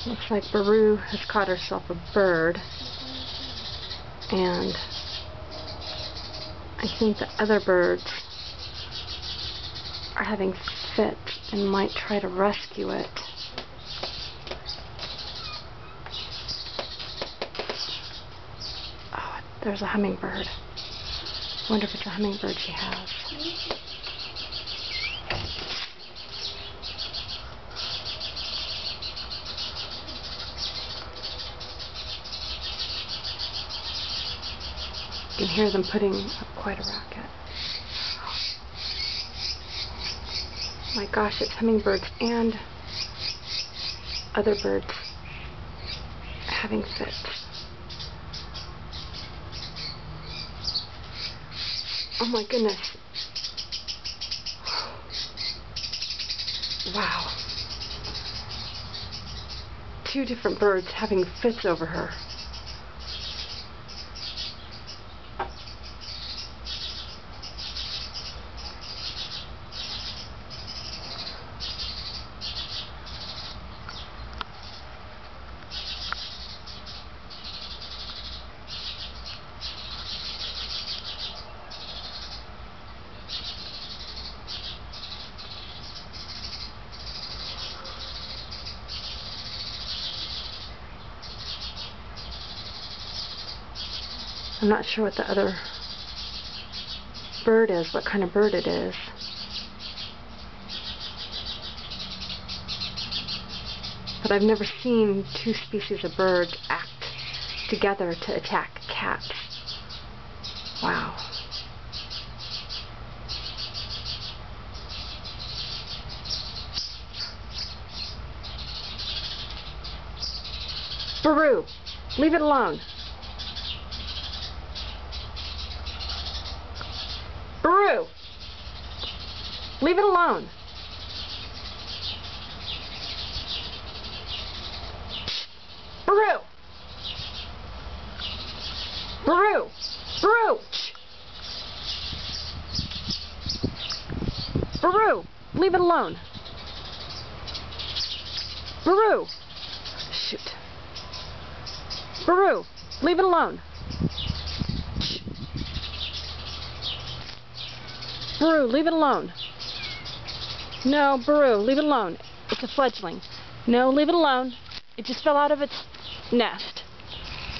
Looks like Beru has caught herself a bird, and I think the other birds are having fits and might try to rescue it. Oh, there's a hummingbird. I wonder if it's a hummingbird she has. You can hear them putting up quite a racket. My gosh, it's hummingbirds and other birds having fits. Oh my goodness. Wow. 2 different birds having fits over her. I'm not sure what the other bird is, what kind of bird it is. But I've never seen 2 species of birds act together to attack cats. Wow. Beru, leave it alone. Beru, leave it alone. Beru, Beru, Beru, Beru, leave it alone. Beru, shoot. Beru, leave it alone. Beru, leave it alone. No, Beru, leave it alone. It's a fledgling. No, leave it alone. It just fell out of its nest.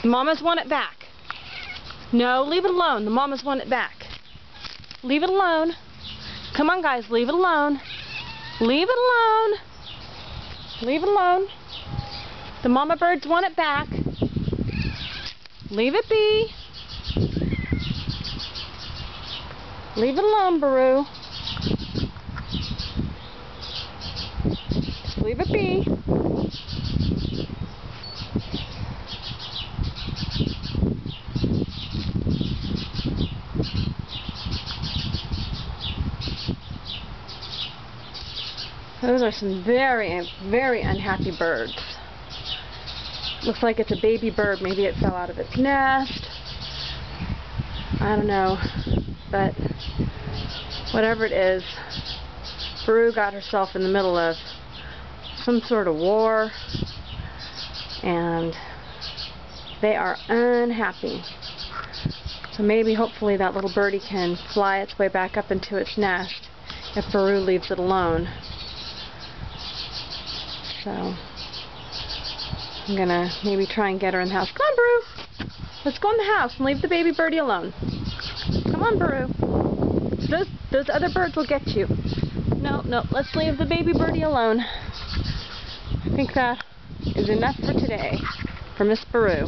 The mamas want it back. No, leave it alone. The mamas want it back. Leave it alone. Come on, guys, leave it alone. Leave it alone. Leave it alone. The mama birds want it back. Leave it be. Leave it alone, Beru. Just leave it be. Those are some very, very unhappy birds. Looks like it's a baby bird. Maybe it fell out of its nest. I don't know. But whatever it is, Beru got herself in the middle of some sort of war, and they are unhappy. So maybe, hopefully, that little birdie can fly its way back up into its nest if Beru leaves it alone. So I'm gonna maybe try and get her in the house. Come on, Beru! Let's go in the house and leave the baby birdie alone. Come on, Beru. Those other birds will get you. No, let's leave the baby birdie alone. I think that is enough for today for Miss Beru.